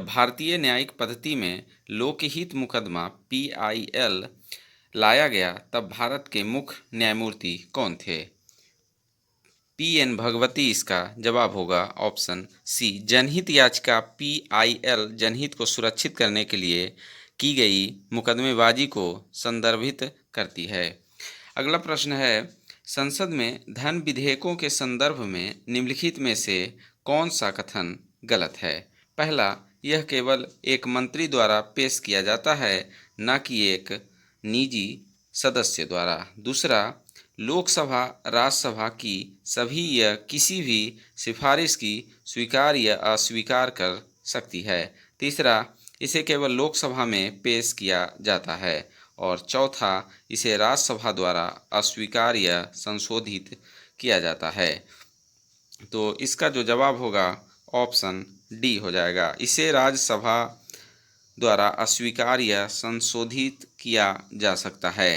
भारतीय न्यायिक पद्धति में लोकहित मुकदमा PIL लाया गया तब भारत के मुख्य न्यायमूर्ति कौन थे? PN भगवती इसका जवाब होगा ऑप्शन सी। जनहित याचिका PIL जनहित को सुरक्षित करने के लिए की गई मुकदमेबाजी को संदर्भित करती है। अगला प्रश्न है, संसद में धन विधेयकों के संदर्भ में निम्नलिखित में से कौन सा कथन गलत है? पहला, यह केवल एक मंत्री द्वारा पेश किया जाता है, न कि एक निजी सदस्य द्वारा। दूसरा, लोकसभा राज्यसभा की सभी या किसी भी सिफारिश की स्वीकार या अस्वीकार कर सकती है। तीसरा, इसे केवल लोकसभा में पेश किया जाता है। और चौथा, इसे राज्यसभा द्वारा अस्वीकार या संशोधित किया जाता है। तो इसका जो जवाब होगा ऑप्शन डी हो जाएगा। इसे राज्यसभा द्वारा अस्वीकार या संशोधित किया जा सकता है।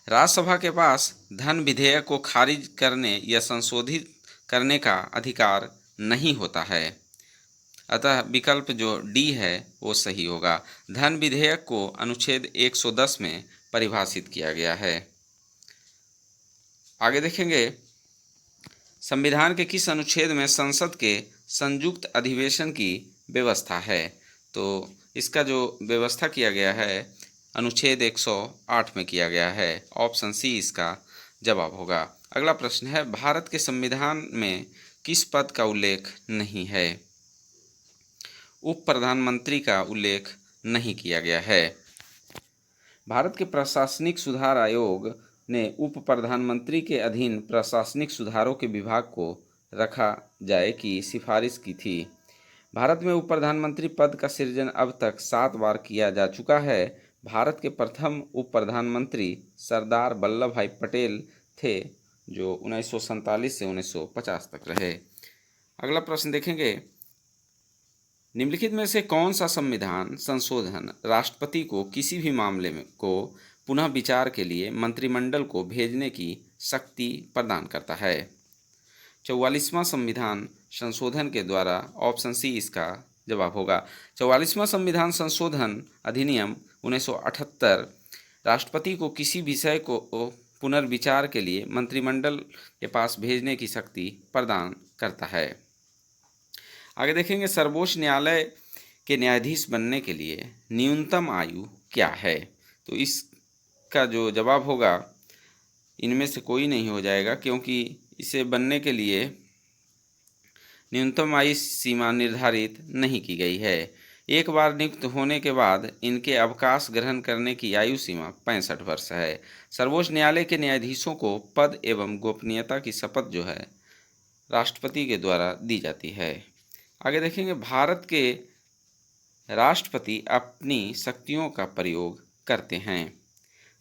राज्यसभा के पास धन विधेयक को खारिज करने या संशोधित करने का अधिकार नहीं होता है, अतः विकल्प जो डी है वो सही होगा। धन विधेयक को अनुच्छेद 110 में परिभाषित किया गया है। आगे देखेंगे, संविधान के किस अनुच्छेद में संसद के संयुक्त अधिवेशन की व्यवस्था है? तो इसका जो व्यवस्था किया गया है अनुच्छेद 108 में किया गया है। ऑप्शन सी इसका जवाब होगा। अगला प्रश्न है, भारत के संविधान में किस पद का उल्लेख नहीं है? उप प्रधानमंत्री का उल्लेख नहीं किया गया है। भारत के प्रशासनिक सुधार आयोग ने उप प्रधानमंत्री के अधीन प्रशासनिक सुधारों के विभाग को रखा जाए की सिफारिश की थी। भारत में उप प्रधानमंत्री पद का सृजन अब तक 7 बार किया जा चुका है। भारत के प्रथम उप प्रधानमंत्री सरदार वल्लभ भाई पटेल थे, जो 1947 से 1950 तक रहे। अगला प्रश्न देखेंगे, निम्नलिखित में से कौन सा संविधान संशोधन राष्ट्रपति को किसी भी मामले में को पुनः विचार के लिए मंत्रिमंडल को भेजने की शक्ति प्रदान करता है? 44वां संविधान संशोधन के द्वारा। ऑप्शन सी इसका जवाब होगा। 44वां संविधान संशोधन अधिनियम 1978 राष्ट्रपति को किसी विषय को पुनर्विचार के लिए मंत्रिमंडल के पास भेजने की शक्ति प्रदान करता है। आगे देखेंगे, सर्वोच्च न्यायालय के न्यायाधीश बनने के लिए न्यूनतम आयु क्या है? तो इसका जो जवाब होगा इनमें से कोई नहीं हो जाएगा, क्योंकि इसे बनने के लिए न्यूनतम आयु सीमा निर्धारित नहीं की गई है। एक बार नियुक्त होने के बाद इनके अवकाश ग्रहण करने की आयु सीमा 65 वर्ष है। सर्वोच्च न्यायालय के न्यायाधीशों को पद एवं गोपनीयता की शपथ जो है राष्ट्रपति के द्वारा दी जाती है। आगे देखेंगे, भारत के राष्ट्रपति अपनी शक्तियों का प्रयोग करते हैं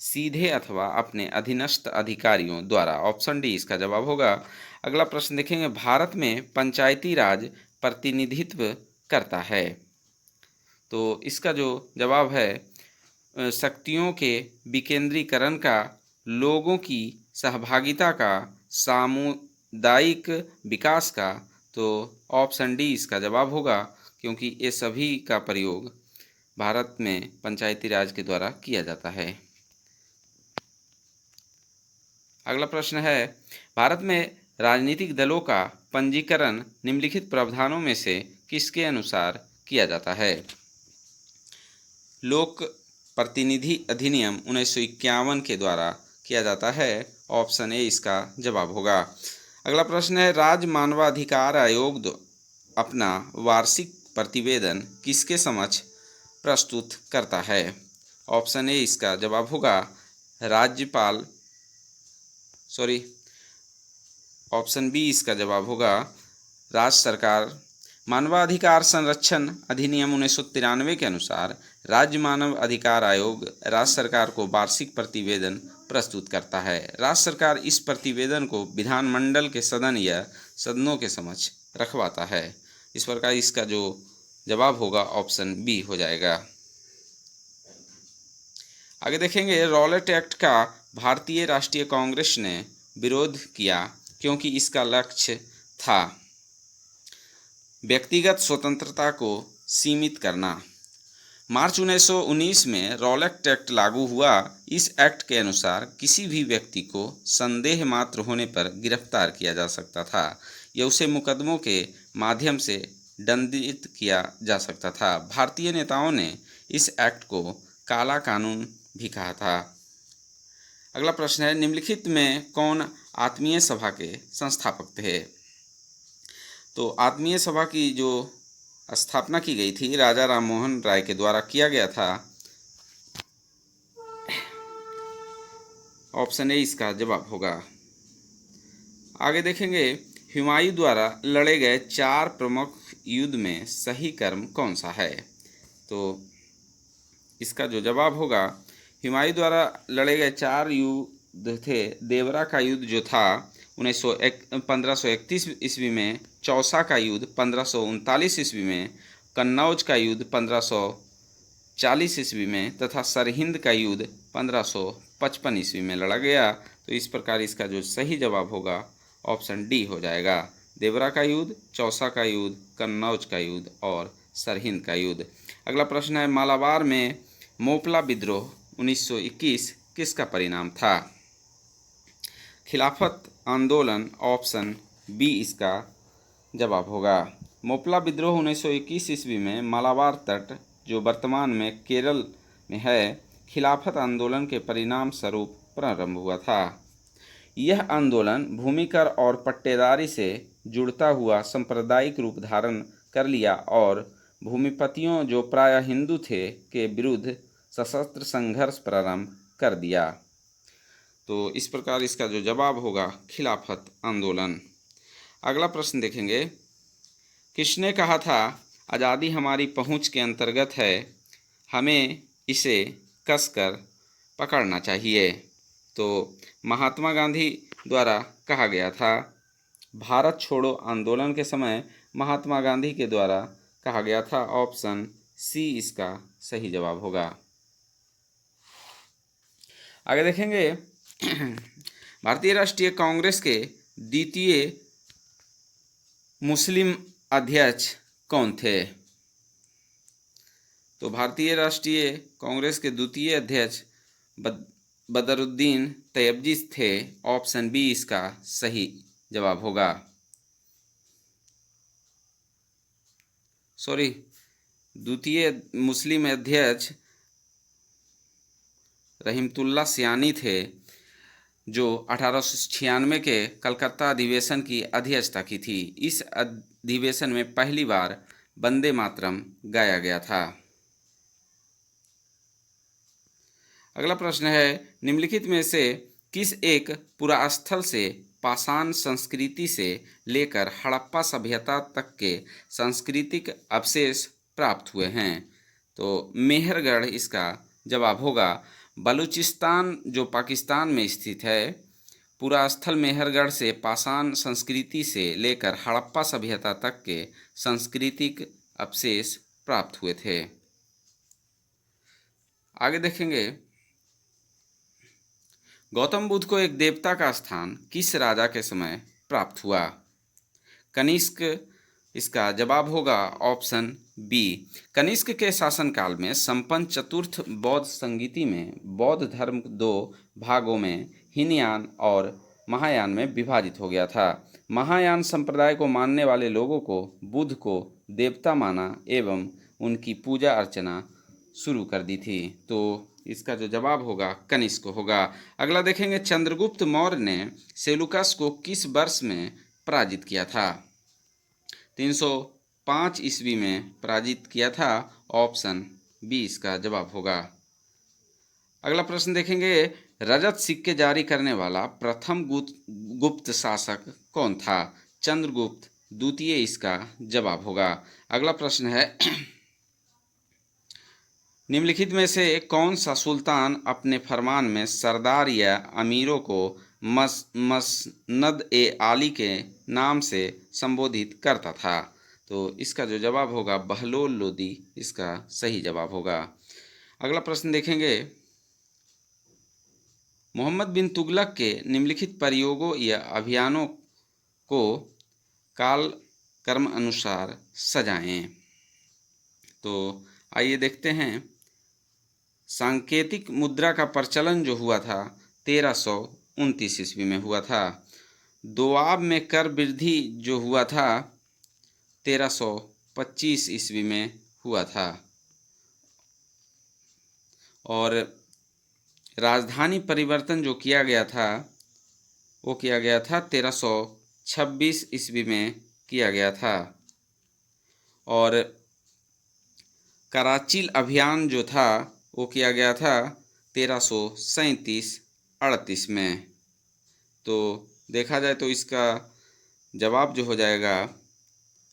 सीधे अथवा अपने अधीनस्थ अधिकारियों द्वारा। ऑप्शन डी इसका जवाब होगा। अगला प्रश्न देखेंगे, भारत में पंचायती राज प्रतिनिधित्व करता है? तो इसका जो जवाब है शक्तियों के विकेंद्रीकरण का, लोगों की सहभागिता का, सामुदायिक विकास का। तो ऑप्शन डी इसका जवाब होगा, क्योंकि ये सभी का प्रयोग भारत में पंचायती राज के द्वारा किया जाता है। अगला प्रश्न है, भारत में राजनीतिक दलों का पंजीकरण निम्नलिखित प्रावधानों में से किसके अनुसार किया जाता है? लोक प्रतिनिधि अधिनियम 1951 के द्वारा किया जाता है। ऑप्शन ए इसका जवाब होगा। अगला प्रश्न है, राज्य मानवाधिकार आयोग अपना वार्षिक प्रतिवेदन किसके समक्ष प्रस्तुत करता है? ऑप्शन ए इसका जवाब होगा राज्यपाल, ऑप्शन बी इसका जवाब होगा राज्य सरकार। मानवाधिकार संरक्षण अधिनियम 1993 के अनुसार राज्य मानव अधिकार आयोग राज्य सरकार को वार्षिक प्रतिवेदन प्रस्तुत करता है। राज्य सरकार इस प्रतिवेदन को विधानमंडल के सदन या सदनों के समक्ष रखवाता है। इस प्रकार इसका जो जवाब होगा ऑप्शन बी हो जाएगा। आगे देखेंगे, रॉलेट एक्ट का भारतीय राष्ट्रीय कांग्रेस ने विरोध किया क्योंकि इसका लक्ष्य था व्यक्तिगत स्वतंत्रता को सीमित करना। मार्च 1919 में रॉलेट एक्ट लागू हुआ। इस एक्ट के अनुसार किसी भी व्यक्ति को संदेह मात्र होने पर गिरफ्तार किया जा सकता था या उसे मुकदमों के माध्यम से दंडित किया जा सकता था। भारतीय नेताओं ने इस एक्ट को काला कानून भी कहा था। अगला प्रश्न है, निम्नलिखित में कौन आत्मीय सभा के संस्थापक थे? तो आत्मीय सभा की जो स्थापना की गई थी राजा राममोहन राय के द्वारा किया गया था। ऑप्शन ए इसका जवाब होगा। आगे देखेंगे, हुमायूं द्वारा लड़े गए 4 प्रमुख युद्ध में सही क्रम कौन सा है? तो इसका जो जवाब होगा, हुमायूं द्वारा लड़े गए 4 युद्ध थे। देवरा का युद्ध जो था 1531 ईस्वी में, चौसा का युद्ध 1539 ईस्वी में, कन्नौज का युद्ध 1540 ईस्वी में तथा सरहिंद का युद्ध 1555 ईस्वी में लड़ा गया। तो इस प्रकार इसका जो सही जवाब होगा ऑप्शन डी हो जाएगा। देवरा का युद्ध, चौसा का युद्ध, कन्नौज का युद्ध और सरहिंद का युद्ध। अगला प्रश्न है, मालाबार में मोपला विद्रोह 1921 किसका परिणाम था? खिलाफत आंदोलन। ऑप्शन बी इसका जवाब होगा। मोपला विद्रोह 1921 ईस्वी में मालाबार तट जो वर्तमान में केरल में है, खिलाफत आंदोलन के परिणाम स्वरूप प्रारंभ हुआ था। यह आंदोलन भूमि कर और पट्टेदारी से जुड़ता हुआ सांप्रदायिक रूप धारण कर लिया और भूमिपतियों जो प्रायः हिंदू थे के विरुद्ध सशस्त्र संघर्ष प्रारंभ कर दिया। तो इस प्रकार इसका जो जवाब होगा खिलाफत आंदोलन। अगला प्रश्न देखेंगे, किसने कहा था आज़ादी हमारी पहुंच के अंतर्गत है, हमें इसे कसकर पकड़ना चाहिए? तो महात्मा गांधी द्वारा कहा गया था। भारत छोड़ो आंदोलन के समय महात्मा गांधी के द्वारा कहा गया था। ऑप्शन सी इसका सही जवाब होगा। आगे देखेंगे, भारतीय राष्ट्रीय कांग्रेस के द्वितीय मुस्लिम अध्यक्ष कौन थे? तो भारतीय राष्ट्रीय कांग्रेस के द्वितीय अध्यक्ष बदरुद्दीन तैयबजी थे। ऑप्शन बी इसका सही जवाब होगा। द्वितीय मुस्लिम अध्यक्ष रहीमतुल्लाह सियानी थे, जो 1896 के कलकत्ता अधिवेशन की अध्यक्षता की थी। इस अधिवेशन में पहली बार वंदे मातरम गाया गया था। अगला प्रश्न है, निम्नलिखित में से किस एक पुरास्थल से पाषाण संस्कृति से लेकर हड़प्पा सभ्यता तक के सांस्कृतिक अवशेष प्राप्त हुए हैं? तो मेहरगढ़ इसका जवाब होगा। बलूचिस्तान जो पाकिस्तान में स्थित है, पुरास्थल मेहरगढ़ से पाषाण संस्कृति से लेकर हड़प्पा सभ्यता तक के सांस्कृतिक अवशेष प्राप्त हुए थे। आगे देखेंगे, गौतम बुद्ध को एक देवता का स्थान किस राजा के समय प्राप्त हुआ? कनिष्क इसका जवाब होगा ऑप्शन बी। कनिष्क के शासनकाल में संपन्न चतुर्थ बौद्ध संगीति में बौद्ध धर्म 2 भागों में हीनयान और महायान में विभाजित हो गया था। महायान संप्रदाय को मानने वाले लोगों को बुद्ध को देवता माना एवं उनकी पूजा अर्चना शुरू कर दी थी। तो इसका जो जवाब होगा कनिष्क होगा। अगला देखेंगे, चंद्रगुप्त मौर्य ने सेलुकस को किस वर्ष में पराजित किया था? 305 ईस्वी में पराजित किया था। ऑप्शन बी इसका जवाब होगा। अगला प्रश्न देखेंगे, रजत सिक्के जारी करने वाला प्रथम गुप्त शासक कौन था? चंद्रगुप्त द्वितीय इसका जवाब होगा। अगला प्रश्न है, निम्नलिखित में से कौन सा सुल्तान अपने फरमान में सरदार या अमीरों को मसनद ए आली के नाम से संबोधित करता था? तो इसका जो जवाब होगा बहलोल लोदी इसका सही जवाब होगा। अगला प्रश्न देखेंगे, मोहम्मद बिन तुगलक के निम्नलिखित प्रयोगों या अभियानों को काल क्रम अनुसार सजाएं। तो आइए देखते हैं। सांकेतिक मुद्रा का प्रचलन जो हुआ था 1329 ईस्वी में हुआ था। दोआब में कर वृद्धि जो हुआ था 1325 ईस्वी में हुआ था। और राजधानी परिवर्तन जो किया गया था वो किया गया था 1326 ईस्वी में किया गया था। और कराचील अभियान जो था वो किया गया था 1337-38 में। तो देखा जाए तो इसका जवाब जो हो जाएगा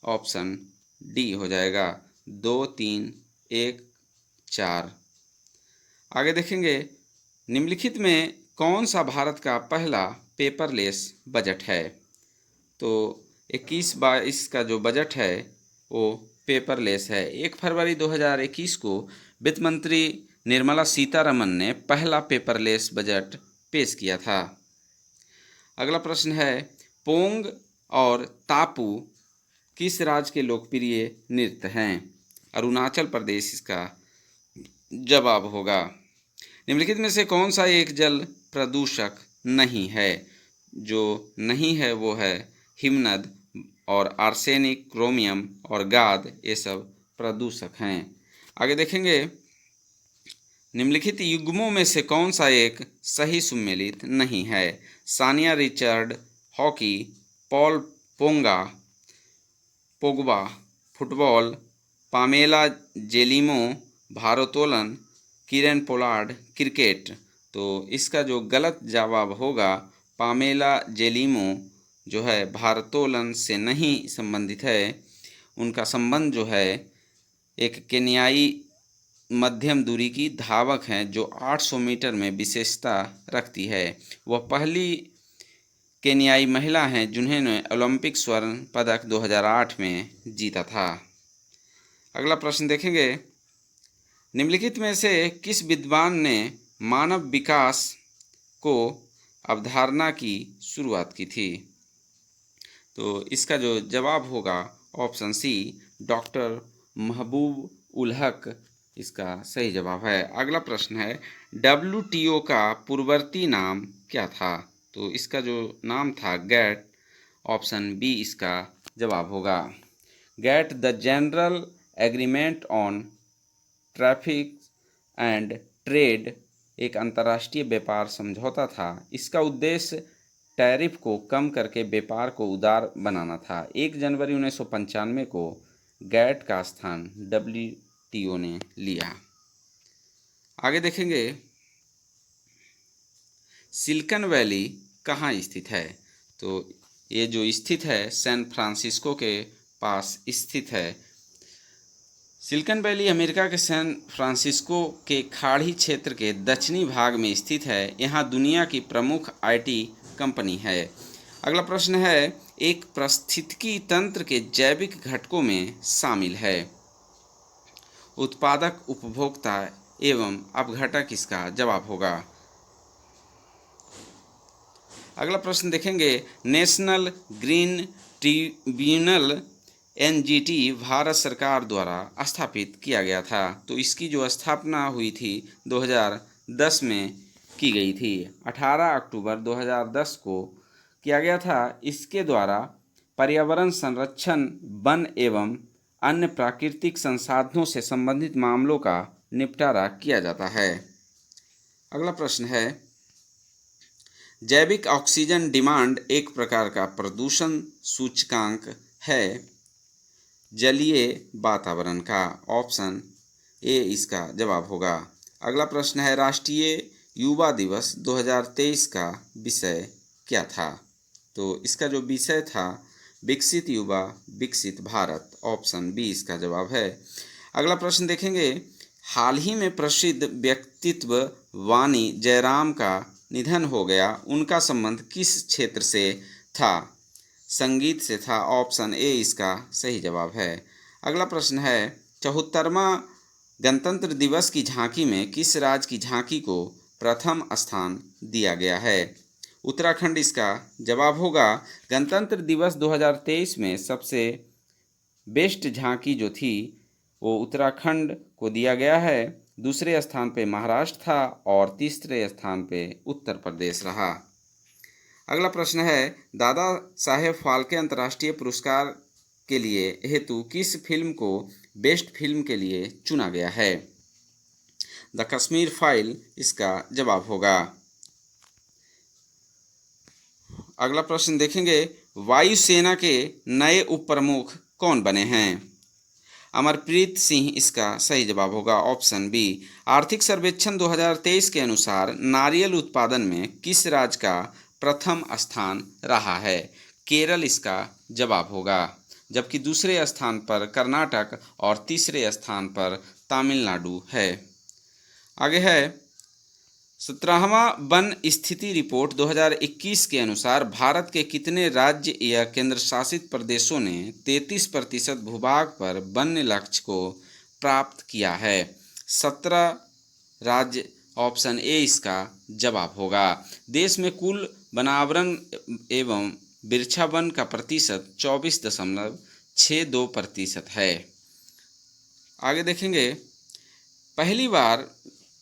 ऑप्शन डी हो जाएगा, 2, 3, 1, 4। आगे देखेंगे, निम्नलिखित में कौन सा भारत का पहला पेपरलेस बजट है? तो 21-22 का जो बजट है वो पेपरलेस है। 1 फरवरी 2021 को वित्त मंत्री निर्मला सीतारमन ने पहला पेपरलेस बजट पेश किया था। अगला प्रश्न है, पोंग और तापू किस राज्य के लोकप्रिय नृत्य हैं? अरुणाचल प्रदेश इसका जवाब होगा। निम्नलिखित में से कौन सा एक जल प्रदूषक नहीं है? जो नहीं है वो है हिमनद और आर्सेनिक, क्रोमियम और गाद, ये सब प्रदूषक हैं। आगे देखेंगे, निम्नलिखित युग्मों में से कौन सा एक सही सुमेलित नहीं है? Sania Richard hockey, Paul Pogba football, Pamela Jelimo भारोत्तोलन, किरण पोलार्ड क्रिकेट। तो इसका जो गलत जवाब होगा, पामेला जेलिमो जो है भारोत्तोलन से नहीं संबंधित है। उनका संबंध जो है एक केन्याई मध्यम दूरी की धावक हैं जो 800 मीटर में विशेषता रखती है। वह पहली केन्याई महिला हैं जिन्होंने ओलंपिक स्वर्ण पदक 2008 में जीता था। अगला प्रश्न देखेंगे, निम्नलिखित में से किस विद्वान ने मानव विकास को अवधारणा की शुरुआत की थी? तो इसका जो जवाब होगा ऑप्शन सी, डॉक्टर महबूब उल हक इसका सही जवाब है। अगला प्रश्न है, WTO का पूर्ववर्ती नाम क्या था? तो इसका जो नाम था गैट, ऑप्शन बी इसका जवाब होगा। GATT the general agreement on traffic and trade एक अंतर्राष्ट्रीय व्यापार समझौता था। इसका उद्देश्य टैरिफ को कम करके व्यापार को उदार बनाना था। 1 जनवरी 1995 को गैट का स्थान WTO ने लिया। आगे देखेंगे, सिलिकॉन वैली कहाँ स्थित है? तो ये जो स्थित है सैन फ्रांसिस्को के पास स्थित है। सिलिकॉन वैली अमेरिका के सैन फ्रांसिस्को के खाड़ी क्षेत्र के दक्षिणी भाग में स्थित है। यहाँ दुनिया की प्रमुख IT कंपनी है। अगला प्रश्न है, एक पारिस्थितिकी तंत्र के जैविक घटकों में शामिल है? उत्पादक, उपभोक्ता एवं अपघटक इसका जवाब होगा। अगला प्रश्न देखेंगे, national green tribunal NGT Bharat सरकार द्वारा स्थापित किया गया था। तो इसकी जो स्थापना हुई थी 2010 में की गई थी। 18 अक्टूबर 2010 को किया गया था। इसके द्वारा पर्यावरण संरक्षण, वन एवं अन्य प्राकृतिक संसाधनों से संबंधित मामलों का निपटारा किया जाता है। अगला प्रश्न है, जैविक ऑक्सीजन डिमांड एक प्रकार का प्रदूषण सूचकांक है जलीय वातावरण का। ऑप्शन ए इसका जवाब होगा। अगला प्रश्न है, राष्ट्रीय युवा दिवस 2023 का विषय क्या था? तो इसका जो विषय था विकसित युवा विकसित भारत, ऑप्शन बी इसका जवाब है। अगला प्रश्न देखेंगे, हाल ही में प्रसिद्ध व्यक्तित्व वाणी जयराम का निधन हो गया, उनका संबंध किस क्षेत्र से था? संगीत से था, ऑप्शन ए इसका सही जवाब है। अगला प्रश्न है, 74वां गणतंत्र दिवस की झांकी में किस राज्य की झांकी को प्रथम स्थान दिया गया है? उत्तराखंड इसका जवाब होगा। गणतंत्र दिवस 2023 में सबसे बेस्ट झांकी जो थी वो उत्तराखंड को दिया गया है, दूसरे स्थान पे महाराष्ट्र था और तीसरे स्थान पे उत्तर प्रदेश रहा। अगला प्रश्न है, दादा साहेब फाल्के अंतर्राष्ट्रीय पुरस्कार के लिए हेतु किस फिल्म को बेस्ट फिल्म के लिए चुना गया है? द कश्मीर फाइल इसका जवाब होगा। अगला प्रश्न देखेंगे, वायुसेना के नए उप प्रमुख कौन बने हैं? अमरप्रीत सिंह इसका सही जवाब होगा, ऑप्शन बी। आर्थिक सर्वेक्षण 2023 के अनुसार नारियल उत्पादन में किस राज्य का प्रथम स्थान रहा है? केरल इसका जवाब होगा, जबकि दूसरे स्थान पर कर्नाटक और तीसरे स्थान पर तमिलनाडु है। आगे है, 17वां वन स्थिति रिपोर्ट 2021 के अनुसार भारत के कितने राज्य या केंद्रशासित प्रदेशों ने 33% भूभाग पर वन्य लक्ष्य को प्राप्त किया है? 17 राज्य, ऑप्शन ए इसका जवाब होगा। देश में कुल वनावरण एवं वृक्षावन का प्रतिशत 24.62% है। आगे देखेंगे, पहली बार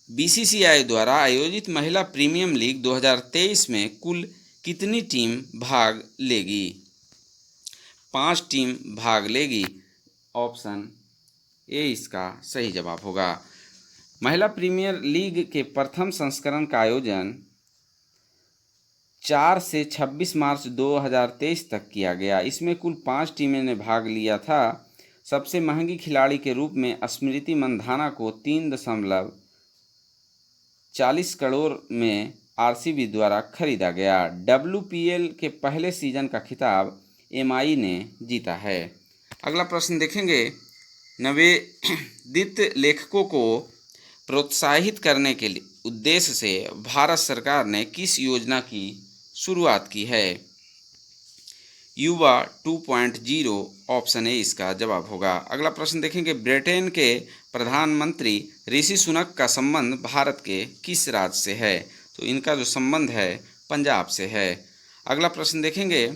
बीसीसीआई द्वारा आयोजित महिला प्रीमियर लीग 2023 में कुल कितनी टीम भाग लेगी? 5 टीम भाग लेगी, ऑप्शन ए इसका सही जवाब होगा। महिला प्रीमियर लीग के प्रथम संस्करण का आयोजन 4 से 26 मार्च 2023 तक किया गया। इसमें कुल 5 टीमें ने भाग लिया था। सबसे महंगी खिलाड़ी के रूप में स्मृति मंधाना को 3.40 करोड़ में आरसीबी द्वारा खरीदा गया। WPL के पहले सीजन का खिताब एमआई ने जीता है। अगला प्रश्न देखेंगे, नवोदित लेखकों को प्रोत्साहित करने के लिए उद्देश्य से भारत सरकार ने किस योजना की शुरुआत की है? युवा 2.0, ऑप्शन ए इसका जवाब होगा। अगला प्रश्न देखेंगे, ब्रिटेन के प्रधानमंत्री ऋषि सुनक का संबंध भारत के किस राज्य से है? तो इनका जो संबंध है पंजाब से है। अगला प्रश्न देखेंगे,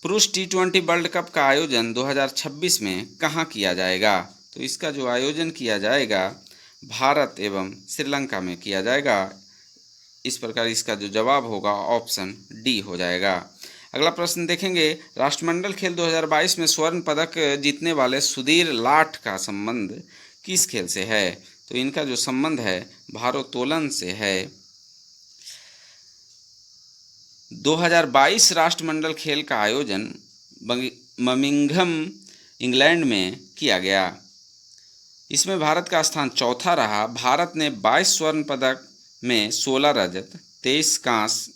पुरुष T20 वर्ल्ड कप का आयोजन 2026 में कहाँ किया जाएगा? तो इसका जो आयोजन किया जाएगा भारत एवं श्रीलंका में किया जाएगा। इस प्रकार इसका जो जवाब होगा ऑप्शन डी हो जाएगा। अगला प्रश्न देखेंगे, राष्ट्रमंडल खेल 2022 में स्वर्ण पदक जीतने वाले सुधीर लाठ का संबंध किस खेल से है? तो इनका जो संबंध है भारोत्तोलन से है। 2022 राष्ट्रमंडल खेल का आयोजन बर्मिंघम इंग्लैंड में किया गया। इसमें भारत का स्थान चौथा रहा। भारत ने 22 स्वर्ण पदक में 16 रजत, 23 कांस्य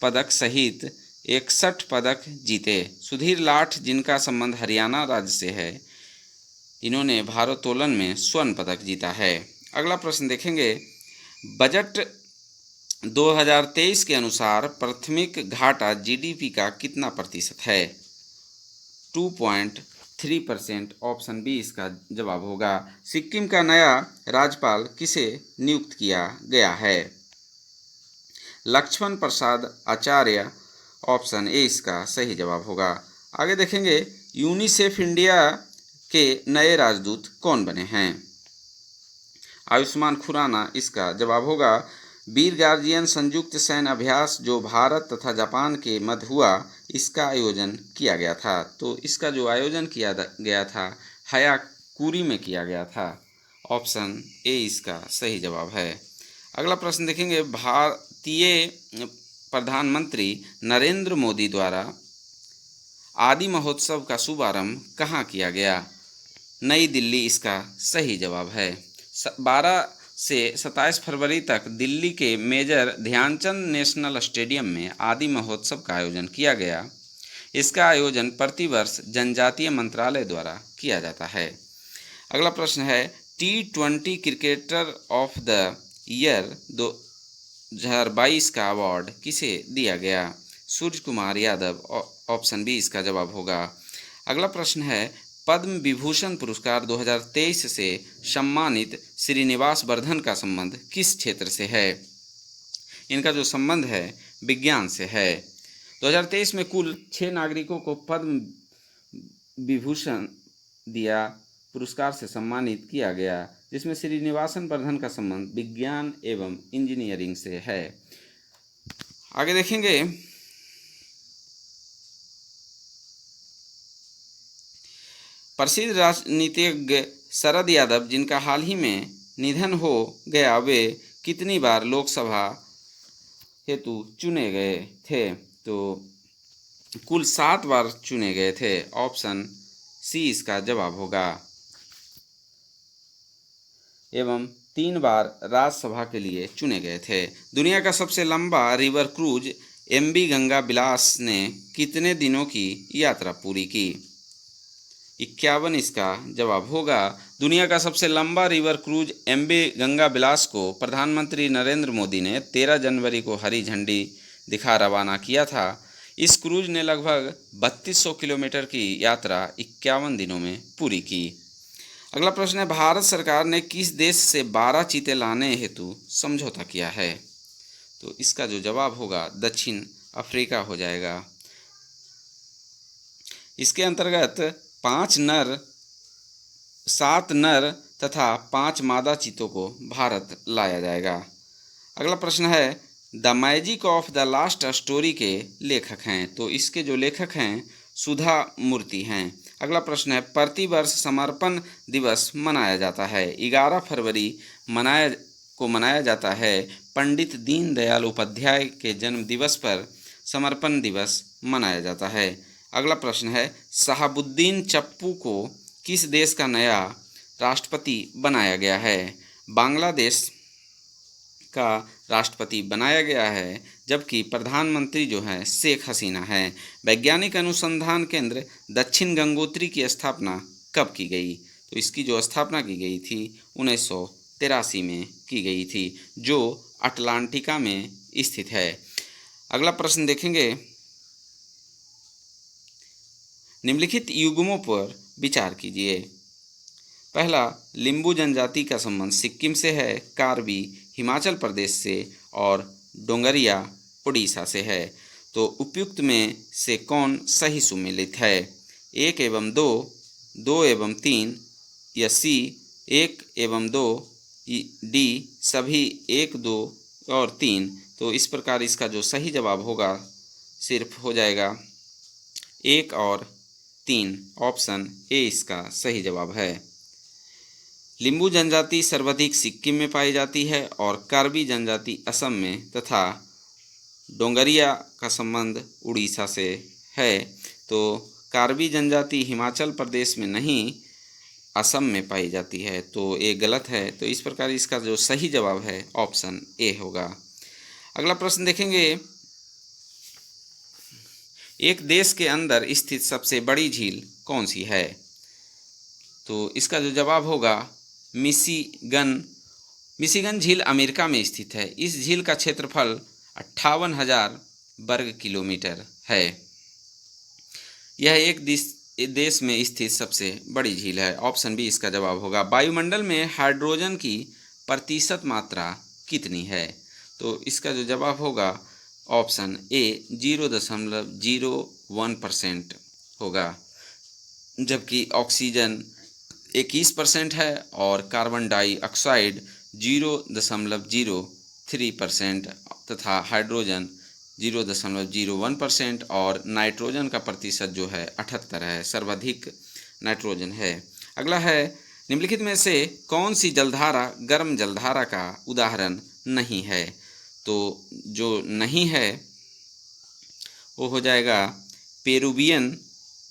पदक सहित 61 पदक जीते। सुधीर लाठ, जिनका संबंध हरियाणा राज्य से है, इन्होंने भारोत्तोलन में स्वर्ण पदक जीता है। अगला प्रश्न देखेंगे, बजट 2023 के अनुसार प्राथमिक घाटा जीडीपी का कितना प्रतिशत है? 2.3%, ऑप्शन बी इसका जवाब होगा। सिक्किम का नया राज्यपाल किसे नियुक्त किया गया है? लक्ष्मण प्रसाद आचार्य, ऑप्शन ए इसका सही जवाब होगा। आगे देखेंगे, यूनिसेफ इंडिया के नए राजदूत कौन बने हैं? आयुष्मान खुराना इसका जवाब होगा। वीर गार्जियन संयुक्त सैन्य अभ्यास जो भारत तथा जापान के मध्य हुआ, इसका आयोजन किया गया था। तो इसका जो आयोजन किया गया था हयाकुरी में किया गया था। ऑप्शन ए इसका सही जवाब है। अगला प्रश्न देखेंगे, भारतीय प्रधानमंत्री नरेंद्र मोदी द्वारा आदि महोत्सव का शुभारंभ कहाँ किया गया? नई दिल्ली इसका सही जवाब है। 12 से 27 फरवरी तक दिल्ली के मेजर ध्यानचंद नेशनल स्टेडियम में आदि महोत्सव का आयोजन किया गया। इसका आयोजन प्रतिवर्ष जनजातीय मंत्रालय द्वारा किया जाता है। अगला प्रश्न है, T20 cricketer of the year 2022 का अवार्ड किसे दिया गया? सूर्य कुमार यादव, ऑप्शन बी इसका जवाब होगा। अगला प्रश्न है, पद्म विभूषण पुरस्कार 2023 से सम्मानित श्रीनिवास वर्धन का संबंध किस क्षेत्र से है? इनका जो संबंध है विज्ञान से है। 2023 में कुल 6 नागरिकों को पद्म विभूषण दिया पुरस्कार से सम्मानित किया गया, जिसमें श्रीनिवासन वर्धन का संबंध विज्ञान एवं इंजीनियरिंग से है। आगे देखेंगे, प्रसिद्ध राजनीतिज्ञ शरद यादव, जिनका हाल ही में निधन हो गया, वे कितनी बार लोकसभा हेतु चुने गए थे? तो कुल 7 बार चुने गए थे। ऑप्शन सी इसका जवाब होगा। एवं 3 बार राज्यसभा के लिए चुने गए थे। दुनिया का सबसे लंबा रिवर क्रूज एमवी गंगा विलास ने कितने दिनों की यात्रा पूरी की? 51 इसका जवाब होगा। दुनिया का सबसे लंबा रिवर क्रूज एमवी गंगा विलास को प्रधानमंत्री नरेंद्र मोदी ने 13 जनवरी को हरी झंडी दिखा रवाना किया था। इस क्रूज ने लगभग 3200 किलोमीटर की यात्रा 51 दिनों में पूरी की। अगला प्रश्न है, भारत सरकार ने किस देश से 12 चीते लाने हेतु समझौता किया है? तो इसका जो जवाब होगा दक्षिण अफ्रीका हो जाएगा। इसके अंतर्गत 7 नर तथा 5 मादा चीतों को भारत लाया जाएगा। अगला प्रश्न है, the magic of the last story के लेखक हैं? तो इसके जो लेखक हैं सुधा मूर्ति हैं। अगला प्रश्न है, प्रतिवर्ष समर्पण दिवस मनाया जाता है। 11 फरवरी मनाया जाता है। पंडित दीनदयाल उपाध्याय के जन्म दिवस पर समर्पण दिवस मनाया जाता है। अगला प्रश्न है, शहाबुद्दीन चप्पू को किस देश का नया राष्ट्रपति बनाया गया है? बांग्लादेश का राष्ट्रपति बनाया गया है, जबकि प्रधानमंत्री जो है शेख हसीना है। वैज्ञानिक अनुसंधान केंद्र दक्षिण गंगोत्री की स्थापना कब की गई? तो इसकी जो स्थापना की गई थी 1983 में की गई थी, जो अटलांटिका में स्थित है। अगला प्रश्न देखेंगे, निम्नलिखित युग्मों पर विचार कीजिए। पहला, लिम्बू जनजाति का संबंध सिक्किम से है, कार्बी हिमाचल प्रदेश से और डोंगरिया उड़ीसा से है। तो उपयुक्त में से कौन सही सुमेलित है? 1 एवं 2, 2 एवं 3, या सी 1 एवं 2, डी सभी 1, 2 और 3। तो इस प्रकार इसका जो सही जवाब होगा सिर्फ हो जाएगा 1 और 3। ऑप्शन ए इसका सही जवाब है। लिम्बू जनजाति सर्वाधिक सिक्किम में पाई जाती है और कार्बी जनजाति असम में तथा डोंगरिया का संबंध उड़ीसा से है। तो कार्बी जनजाति हिमाचल प्रदेश में नहीं, असम में पाई जाती है। तो ये गलत है। तो इस प्रकार इसका जो सही जवाब है ऑप्शन ए होगा। अगला प्रश्न देखेंगे, एक देश के अंदर स्थित सबसे बड़ी झील कौन सी है? तो इसका जो जवाब होगा मिशिगन झील अमेरिका में स्थित है। इस झील का क्षेत्रफल 58,000 वर्ग किलोमीटर है। यह एक देश में स्थित सबसे बड़ी झील है। ऑप्शन बी इसका जवाब होगा। वायुमंडल में हाइड्रोजन की प्रतिशत मात्रा कितनी है? तो इसका जो जवाब होगा ऑप्शन ए 0.01% होगा, जबकि ऑक्सीजन 21% है और कार्बन डाइऑक्साइड 0.03% तथा हाइड्रोजन 0.01% और नाइट्रोजन का प्रतिशत जो है 78 है। सर्वाधिक नाइट्रोजन है। अगला है, निम्नलिखित में से कौन सी जलधारा गर्म जलधारा का उदाहरण नहीं है? तो जो नहीं है वो हो जाएगा पेरुवियन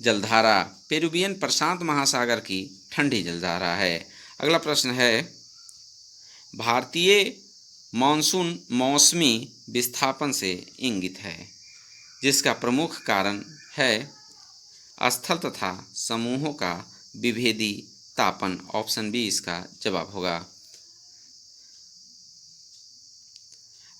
जलधारा। पेरुवियन प्रशांत महासागर की ठंडी जलधारा है। अगला प्रश्न है, भारतीय मानसून मौसमी विस्थापन से इंगित है, जिसका प्रमुख कारण है स्थल तथा समूहों का विभेदी तापन। ऑप्शन बी इसका जवाब होगा।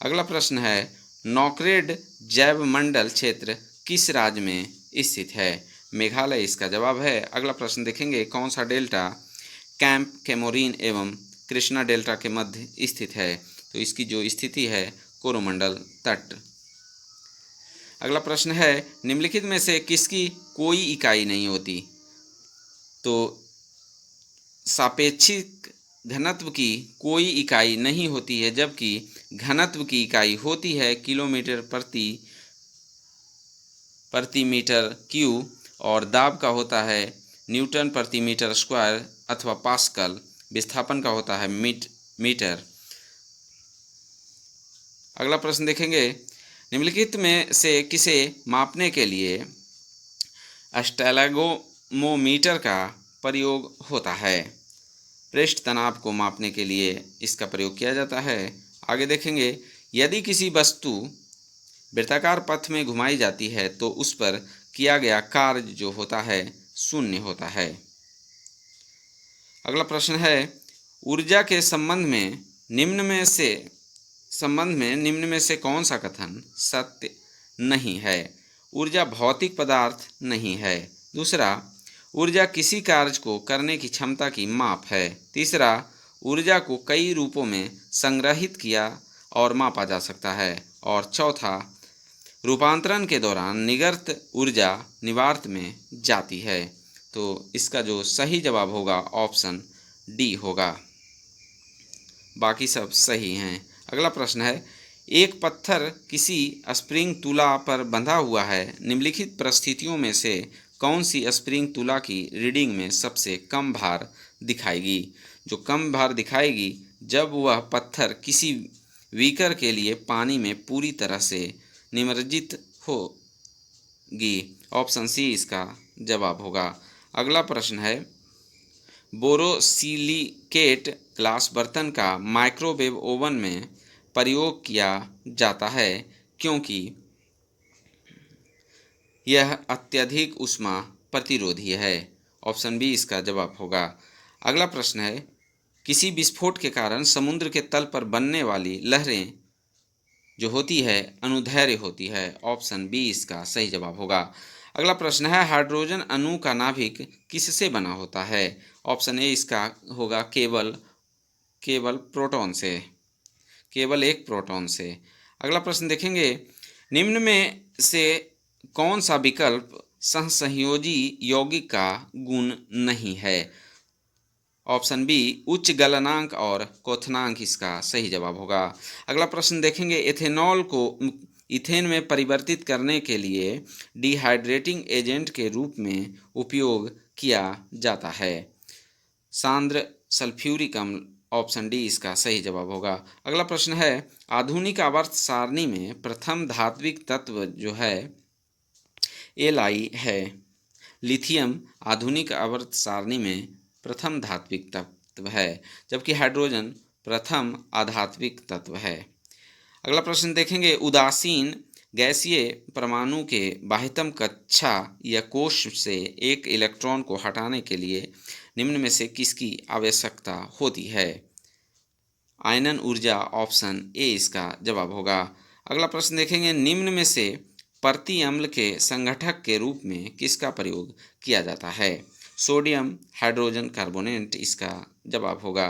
अगला प्रश्न है, नॉकरेड जैवमंडल क्षेत्र किस राज्य में स्थित है? मेघालय इसका जवाब है। अगला प्रश्न देखेंगे, कौन सा डेल्टा कैंप कैमोरीन एवं कृष्णा डेल्टा के मध्य स्थित है? तो इसकी जो स्थिति है कोरोमंडल तट। अगला प्रश्न है, निम्नलिखित में से किसकी कोई इकाई नहीं होती? तो सापेक्षिक घनत्व की कोई इकाई नहीं होती है, जबकि घनत्व की इकाई होती है किलोमीटर प्रति मीटर क्यूब, और दाब का होता है न्यूटन प्रति मीटर स्क्वायर अथवा पास्कल। विस्थापन का होता है मीटर। अगला प्रश्न देखेंगे, निम्नलिखित में से किसे मापने के लिए स्टेलेगोमीटर का प्रयोग होता है? पृष्ठ तनाव को मापने के लिए इसका प्रयोग किया जाता है। आगे देखेंगे, यदि किसी वस्तु वृत्ताकार पथ में घुमाई जाती है तो उस पर किया गया कार्य जो होता है शून्य होता है। अगला प्रश्न है, ऊर्जा के संबंध में निम्न में से कौन सा कथन सत्य नहीं है? ऊर्जा भौतिक पदार्थ नहीं है। दूसरा, ऊर्जा किसी कार्य को करने की क्षमता की माप है। तीसरा, ऊर्जा को कई रूपों में संग्रहित किया और मापा जा सकता है। और चौथा, रूपांतरण के दौरान निर्गत ऊर्जा निवार्त में जाती है। तो इसका जो सही जवाब होगा ऑप्शन डी होगा, बाकी सब सही हैं। अगला प्रश्न है, एक पत्थर किसी स्प्रिंग तुला पर बंधा हुआ है। निम्नलिखित परिस्थितियों में से कौन सी स्प्रिंग तुला की रीडिंग में सबसे कम भार दिखाएगी? जो कम भार दिखाएगी जब वह पत्थर किसी वीकर के लिए पानी में पूरी तरह से निमज्जित होगी। ऑप्शन सी इसका जवाब होगा। अगला प्रश्न है, बोरोसिलिकेट ग्लास बर्तन का माइक्रोवेव ओवन में प्रयोग किया जाता है क्योंकि यह अत्यधिक ऊष्मा प्रतिरोधी है। ऑप्शन बी इसका जवाब होगा। अगला प्रश्न है, किसी विस्फोट के कारण समुद्र के तल पर बनने वाली लहरें जो होती है अनुदैर्घ्य होती है। ऑप्शन बी इसका सही जवाब होगा। अगला प्रश्न है, हाइड्रोजन अणु का नाभिक किससे बना होता है? ऑप्शन ए इसका होगा केवल प्रोटॉन से, केवल एक प्रोटॉन से। अगला प्रश्न देखेंगे, निम्न में से कौन सा विकल्प सहसंयोजी यौगिक का गुण नहीं है? ऑप्शन बी उच्च गलनांक और क्वथनांक इसका सही जवाब होगा। अगला प्रश्न देखेंगे, एथेनॉल को इथेन में परिवर्तित करने के लिए डिहाइड्रेटिंग एजेंट के रूप में उपयोग किया जाता है सांद्र सल्फ्यूरिक अम्ल। ऑप्शन डी इसका सही जवाब होगा। अगला प्रश्न है, आधुनिक आवर्त सारणी में प्रथम धात्विक तत्व जो है एल है। लिथियम आधुनिक आवर्त सारणी में प्रथम धात्विक तत्व है, जबकि हाइड्रोजन प्रथम आधात्विक तत्व है। अगला प्रश्न देखेंगे, उदासीन गैसीय परमाणु के बाह्यतम कक्षा या कोश से एक इलेक्ट्रॉन को हटाने के लिए निम्न में से किसकी आवश्यकता होती है? आयनन ऊर्जा। ऑप्शन ए इसका जवाब होगा। अगला प्रश्न देखेंगे, निम्न में से प्रति अम्ल के संगठक के रूप में किसका प्रयोग किया जाता है? सोडियम हाइड्रोजन कार्बोनेट इसका जवाब होगा।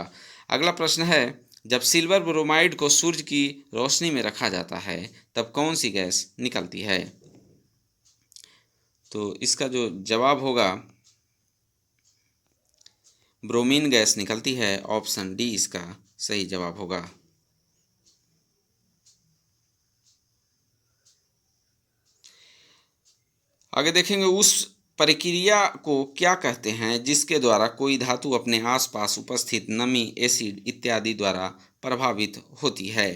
अगला प्रश्न है, जब सिल्वर ब्रोमाइड को सूर्य की रोशनी में रखा जाता है तब कौन सी गैस निकलती है? तो इसका जो जवाब होगा ब्रोमीन गैस निकलती है। ऑप्शन डी इसका सही जवाब होगा। आगे देखेंगे, उस प्रक्रिया को क्या कहते हैं जिसके द्वारा कोई धातु अपने आसपास उपस्थित नमी, एसिड इत्यादि द्वारा प्रभावित होती है?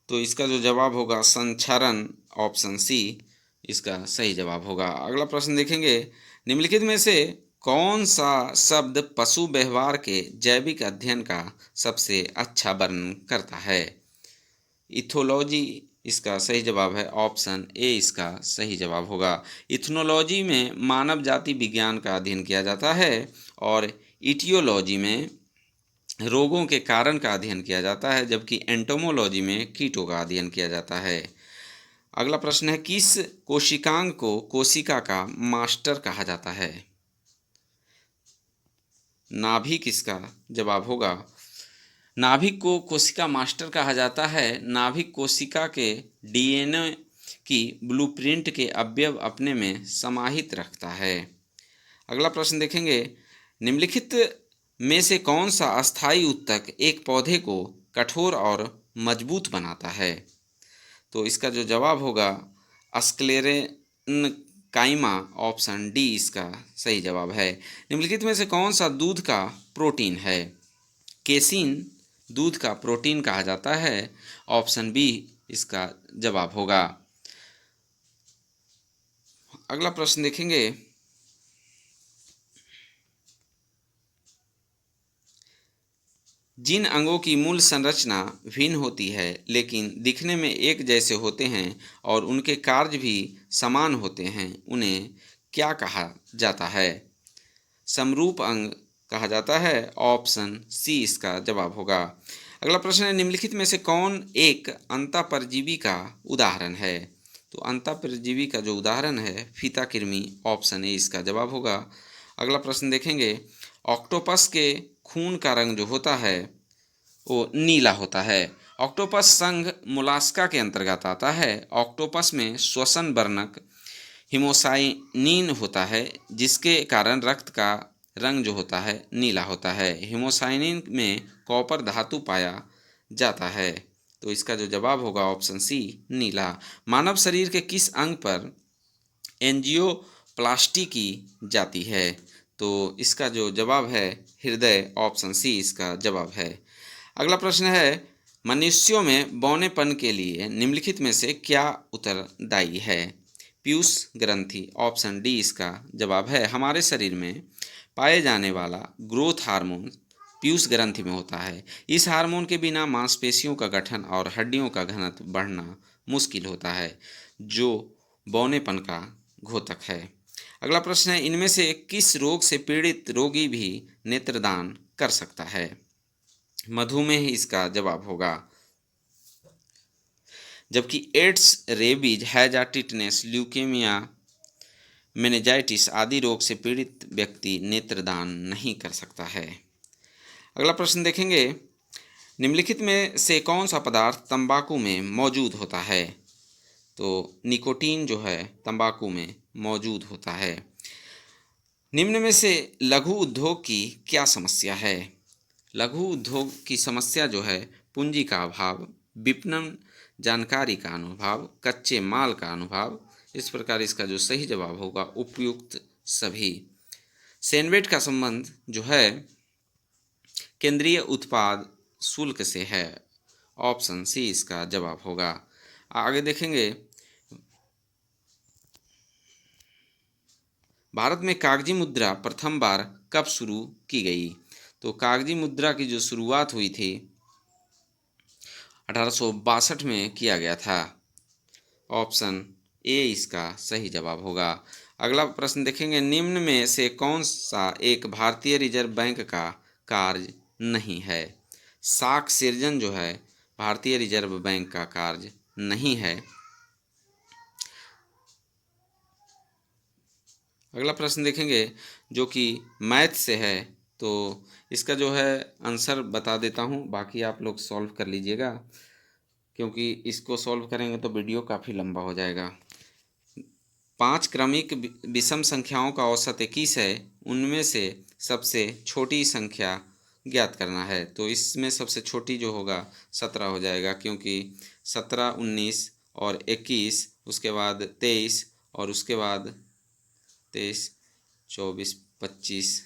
तो इसका जो जवाब होगा संक्षारण। ऑप्शन सी इसका सही जवाब होगा। अगला प्रश्न देखेंगे, निम्नलिखित में से कौन सा शब्द पशु व्यवहार के जैविक अध्ययन का सबसे अच्छा वर्णन करता है? इथोलॉजी इसका सही जवाब है। ऑप्शन ए इसका सही जवाब होगा। इथनोलॉजी में मानव जाति विज्ञान का अध्ययन किया जाता है और इटियोलॉजी में रोगों के कारण का अध्ययन किया जाता है, जबकि एंटोमोलॉजी में कीटों का अध्ययन किया जाता है। अगला प्रश्न है, किस कोशिकांग को कोशिका का मास्टर कहा जाता है? नाभिक इसका जवाब होगा। नाभिक को कोशिका मास्टर कहा जाता है। नाभिक कोशिका के डीएनए की ब्लूप्रिंट के अवयव अपने में समाहित रखता है। अगला प्रश्न देखेंगे, निम्नलिखित में से कौन सा अस्थायी ऊतक एक पौधे को कठोर और मजबूत बनाता है? तो इसका जो जवाब होगा स्क्लेरेनकाइमा, ऑप्शन डी इसका सही जवाब है। निम्नलिखित में से कौन सा दूध का प्रोटीन है? केसीन दूध का प्रोटीन कहा जाता है, ऑप्शन बी इसका जवाब होगा। अगला प्रश्न देखेंगे, जिन अंगों की मूल संरचना भिन्न होती है लेकिन दिखने में एक जैसे होते हैं और उनके कार्य भी समान होते हैं, उन्हें क्या कहा जाता है? समरूप अंग कहा जाता है, ऑप्शन सी इसका जवाब होगा। अगला प्रश्न है, निम्नलिखित में से कौन एक अंतःपरजीवी का उदाहरण है? तो अंतःपरजीवी का जो उदाहरण है फीता कृमि, ऑप्शन ए इसका जवाब होगा। अगला प्रश्न देखेंगे, ऑक्टोपस के खून का रंग जो होता है वो नीला होता है। ऑक्टोपस संघ मोलास्का के अंतर्गत आता है। ऑक्टोपस में श्वसन वर्णक हिमोसाइनिन होता है, जिसके कारण रक्त का रंग जो होता है नीला होता है। हिमोसाइनिन में कॉपर धातु पाया जाता है, तो इसका जो जवाब होगा ऑप्शन सी नीला। मानव शरीर के किस अंग पर एंजियोप्लास्टी की जाती है? तो इसका जो जवाब है हृदय, ऑप्शन सी इसका जवाब है। अगला प्रश्न है, मनुष्यों में बौनेपन के लिए निम्नलिखित में से क्या उत्तरदायी है? पीयूष ग्रंथि, ऑप्शन डी इसका जवाब है। हमारे शरीर में पाए जाने वाला ग्रोथ हार्मोन पीयूष ग्रंथि में होता है। इस हार्मोन के बिना मांसपेशियों का गठन और हड्डियों का घनत्व बढ़ना मुश्किल होता है, जो बौनेपन का घोतक है। अगला प्रश्न है, इनमें से किस रोग से पीड़ित रोगी भी नेत्रदान कर सकता है? मधुमेह इसका जवाब होगा। जबकि एड्स, रेबीज, हैजा, टिटनेस, ल्यूकेमिया, मेनिंजाइटिस आदि रोग से पीड़ित व्यक्ति नेत्रदान नहीं कर सकता है। अगला प्रश्न देखेंगे, निम्नलिखित में से कौन सा पदार्थ तंबाकू में मौजूद होता है? तो निकोटीन जो है तंबाकू में मौजूद होता है। निम्न में से लघु उद्योग की क्या समस्या है? लघु उद्योग की समस्या जो है पूंजी का अभाव, विपणन जानकारी का अभाव, कच्चे माल का अभाव। इस प्रकार इसका जो सही जवाब होगा उपयुक्त सभी। सेनवेट का संबंध जो है केंद्रीय उत्पाद शुल्क से है, ऑप्शन सी इसका जवाब होगा। आगे देखेंगे, भारत में कागजी मुद्रा प्रथम बार कब शुरू की गई? तो कागजी मुद्रा की जो शुरुआत हुई थी 1862 में किया गया था, ऑप्शन ए इसका सही जवाब होगा। अगला प्रश्न देखेंगे, निम्न में से कौन सा एक भारतीय रिजर्व बैंक का कार्य नहीं है? साख सृजन जो है भारतीय रिजर्व बैंक का कार्य नहीं है। अगला प्रश्न देखेंगे जो कि मैथ से है, तो इसका जो है आंसर बता देता हूँ, बाकी आप लोग सॉल्व कर लीजिएगा, क्योंकि इसको सॉल्व करेंगे तो वीडियो काफ़ी लंबा हो जाएगा। 5 क्रमिक विषम संख्याओं का औसत 21 है, उनमें से सबसे छोटी संख्या ज्ञात करना है। तो इसमें सबसे छोटी जो होगा 17 हो जाएगा, क्योंकि 17, 19 और 21, उसके बाद 23 और उसके बाद 23, 24, 25,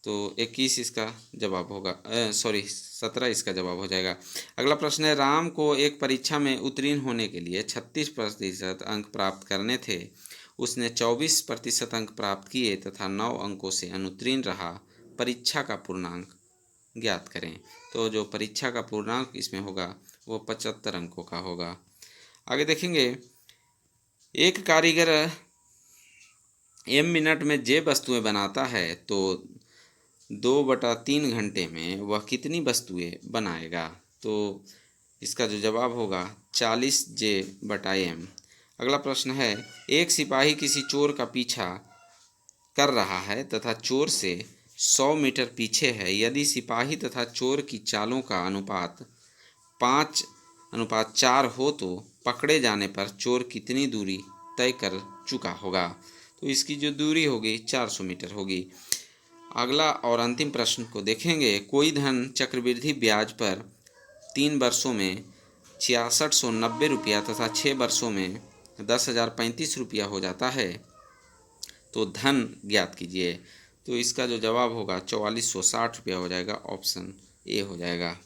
तो 21 इसका जवाब होगा, 17 इसका जवाब हो जाएगा। अगला प्रश्न है, राम को एक परीक्षा में उत्तीर्ण होने के लिए 36% अंक प्राप्त करने थे। उसने 24% अंक प्राप्त किए तथा 9 अंकों से अनुत्तीर्ण रहा। परीक्षा का पूर्णांक ज्ञात करें। तो जो परीक्षा का पूर्णांक इसमें होगा वो 75 अंकों का होगा। आगे देखेंगे, एक कारीगर m मिनट में जे वस्तुएं बनाता है तो 2/3 घंटे में वह कितनी वस्तुएं बनाएगा? तो इसका जो जवाब होगा 40 J/m। अगला प्रश्न है, एक सिपाही किसी चोर का पीछा कर रहा है तथा चोर से 100 मीटर पीछे है। यदि सिपाही तथा चोर की चालों का अनुपात 5:4 हो तो पकड़े जाने पर चोर कितनी दूरी तय कर चुका होगा? तो इसकी जो दूरी होगी 400 मीटर होगी। अगला और अंतिम प्रश्न को देखेंगे। कोई धन चक्रवृद्धि ब्याज पर 3 वर्षों में 6690 रुपया तथा 6 वर्षों में 10,035 रुपया हो जाता है, तो धन ज्ञात कीजिए। तो इसका जो जवाब होगा 4460 रुपया हो जाएगा, ऑप्शन ए हो जाएगा।